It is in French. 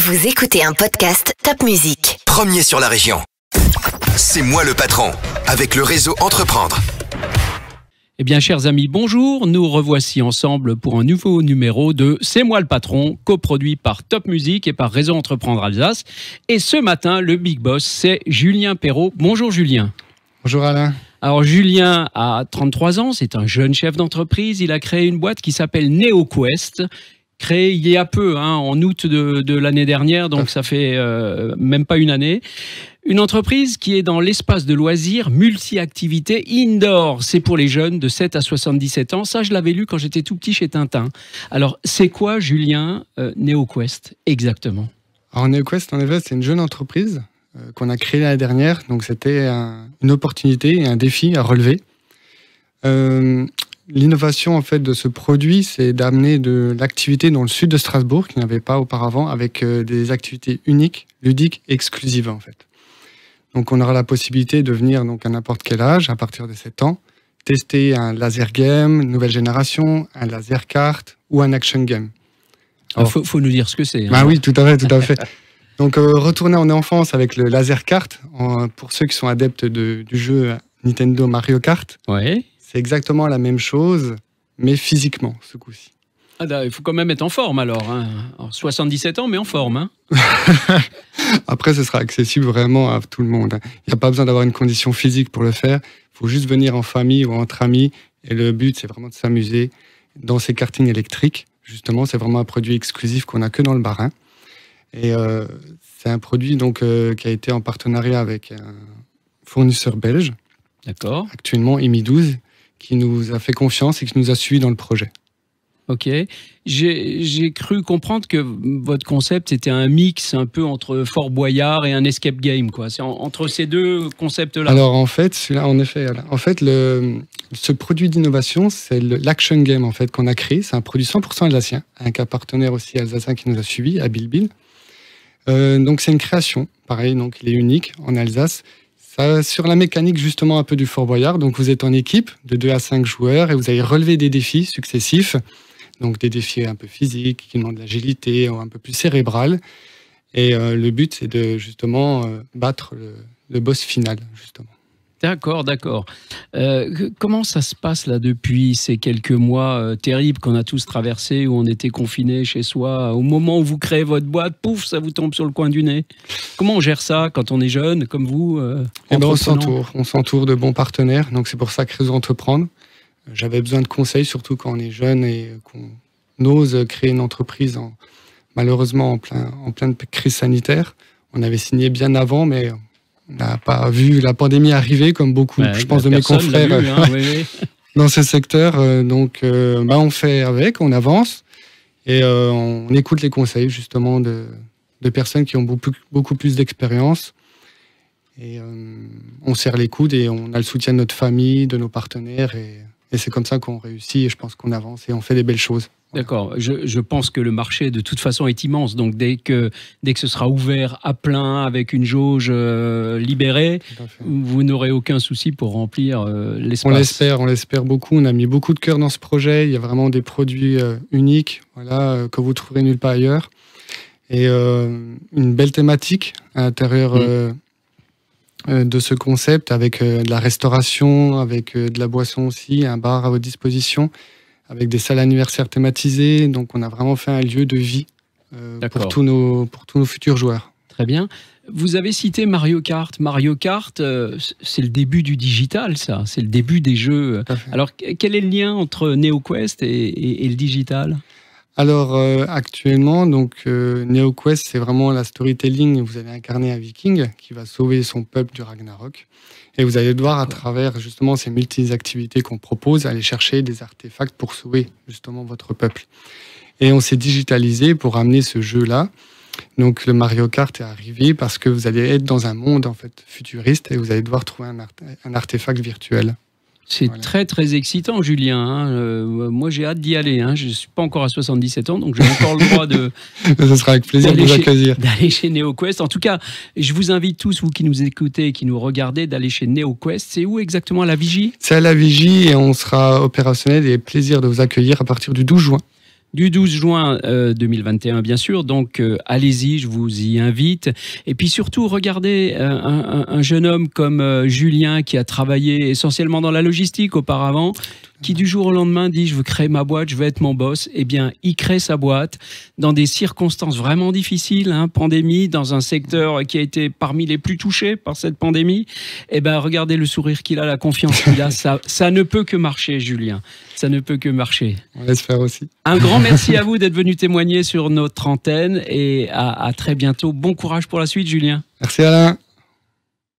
Vous écoutez un podcast Top Music. Premier sur la région. C'est moi le patron, avec le réseau Entreprendre. Eh bien, chers amis, bonjour. Nous revoici ensemble pour un nouveau numéro de C'est moi le patron, coproduit par Top Music et par Réseau Entreprendre Alsace. Et ce matin, le big boss, c'est Julien Perrault. Bonjour Julien. Bonjour Alain. Alors Julien a 33 ans, c'est un jeune chef d'entreprise. Il a créé une boîte qui s'appelle NeoQuest, créée il y a peu, en août de l'année dernière, donc ça fait même pas une année. Une entreprise qui est dans l'espace de loisirs multi-activités indoor. C'est pour les jeunes de 7 à 77 ans. Ça, je l'avais lu quand j'étais tout petit chez Tintin. Alors, c'est quoi, Julien, NeoQuest, exactement? Alors, NeoQuest, en effet, c'est une jeune entreprise qu'on a créée l'année dernière. Donc, c'était une opportunité et un défi à relever. L'innovation, en fait, de ce produit, c'est d'amener de l'activité dans le sud de Strasbourg, qu'il n'y avait pas auparavant, avec des activités uniques, ludiques, exclusives, en fait. Donc, on aura la possibilité de venir donc, à n'importe quel âge, à partir de 7 ans, tester un laser game, nouvelle génération, un laser carte ou un action game. Il faut nous dire ce que c'est. Bah oui, tout à fait. Donc, retourner en enfance avec le laser carte, pour ceux qui sont adeptes du jeu Nintendo Mario Kart, ouais. C'est exactement la même chose, mais physiquement, ce coup-ci. Il faut quand même être en forme alors. Alors 77 ans, mais en forme. Après, ce sera accessible vraiment à tout le monde. Il n'y a pas besoin d'avoir une condition physique pour le faire. Il faut juste venir en famille ou entre amis. Et le but, c'est vraiment de s'amuser dans ces kartings électriques. Justement, c'est vraiment un produit exclusif qu'on n'a que dans le Bas-Rhin. Et c'est un produit donc, qui a été en partenariat avec un fournisseur belge. D'accord. Actuellement, IMI12, qui nous a fait confiance et qui nous a suivis dans le projet. Ok. J'ai cru comprendre que votre concept était un mix un peu entre Fort Boyard et un escape game, quoi. C'est entre ces deux concepts-là. Alors en fait, ce produit d'innovation, c'est l'action game en fait qu'on a créé. C'est un produit 100% alsacien, avec un partenaire aussi alsacien qui nous a suivis, à Bilbil. Donc c'est une création, pareil. Donc il est unique en Alsace. Sur la mécanique justement un peu du Fort Boyard, donc vous êtes en équipe de 2 à 5 joueurs et vous allez relever des défis successifs, donc des défis un peu physiques, qui demandent de l'agilité, un peu plus cérébral. Et le but, c'est de justement battre le boss final, justement. D'accord. Comment ça se passe là depuis ces quelques mois terribles qu'on a tous traversés, où on était confinés chez soi? Au moment où vous créez votre boîte, pouf, ça vous tombe sur le coin du nez. Comment on gère ça quand on est jeune, comme vous? On s'entoure de bons partenaires, donc c'est pour ça que Réseau Entreprendre. J'avais besoin de conseils, surtout quand on est jeune et qu'on ose créer une entreprise, malheureusement en pleine crise sanitaire. On avait signé bien avant, mais on n'a pas vu la pandémie arriver comme beaucoup, je pense, de mes confrères dans ce secteur. Donc, on fait avec, on avance et on écoute les conseils justement de personnes qui ont beaucoup plus d'expérience. Et on serre les coudes et on a le soutien de notre famille, de nos partenaires. Et c'est comme ça qu'on réussit et je pense qu'on avance et on fait des belles choses. D'accord. Je pense que le marché, de toute façon, est immense. Donc, dès que ce sera ouvert à plein, avec une jauge libérée, vous n'aurez aucun souci pour remplir l'espace. On l'espère beaucoup. On a mis beaucoup de cœur dans ce projet. Il y a vraiment des produits uniques que vous trouverez nulle part ailleurs. Et une belle thématique à l'intérieur de ce concept, avec de la restauration, avec de la boisson aussi, un bar à votre disposition, avec des salles anniversaires thématisées. Donc, on a vraiment fait un lieu de vie pour tous nos futurs joueurs. Très bien. Vous avez cité Mario Kart. Mario Kart, c'est le début du digital, ça. C'est le début des jeux. Alors, quel est le lien entre NeoQuest et le digital? Alors, actuellement, NeoQuest, c'est vraiment la storytelling. Vous allez incarner un viking qui va sauver son peuple du Ragnarok. Et vous allez devoir, à travers justement ces multi-activités qu'on propose, aller chercher des artefacts pour sauver justement votre peuple. Et on s'est digitalisé pour amener ce jeu-là. Donc le Mario Kart est arrivé parce que vous allez être dans un monde en fait futuriste et vous allez devoir trouver un artefact virtuel. C'est très très excitant, Julien. Moi, j'ai hâte d'y aller. Je ne suis pas encore à 77 ans, donc j'ai encore le droit de. Ce sera avec plaisir de vous accueillir. D'aller chez NeoQuest. En tout cas, je vous invite tous, vous qui nous écoutez et qui nous regardez, d'aller chez NeoQuest. C'est où exactement, à la Vigie? C'est à la Vigie et on sera opérationnel et plaisir de vous accueillir à partir du 12 juin. du 12 juin 2021, bien sûr. Donc, allez-y, je vous y invite. Et puis surtout, regardez un jeune homme comme Julien qui a travaillé essentiellement dans la logistique auparavant, qui du jour au lendemain dit « je veux créer ma boîte, je veux être mon boss », eh bien, il crée sa boîte dans des circonstances vraiment difficiles, hein, pandémie, dans un secteur qui a été parmi les plus touchés par cette pandémie. Eh bien, regardez le sourire qu'il a, la confiance qu'il a, ça ne peut que marcher, Julien. Ça ne peut que marcher. On l'espère aussi. Un grand merci à vous d'être venu témoigner sur notre antenne et à très bientôt. Bon courage pour la suite, Julien. Merci Alain.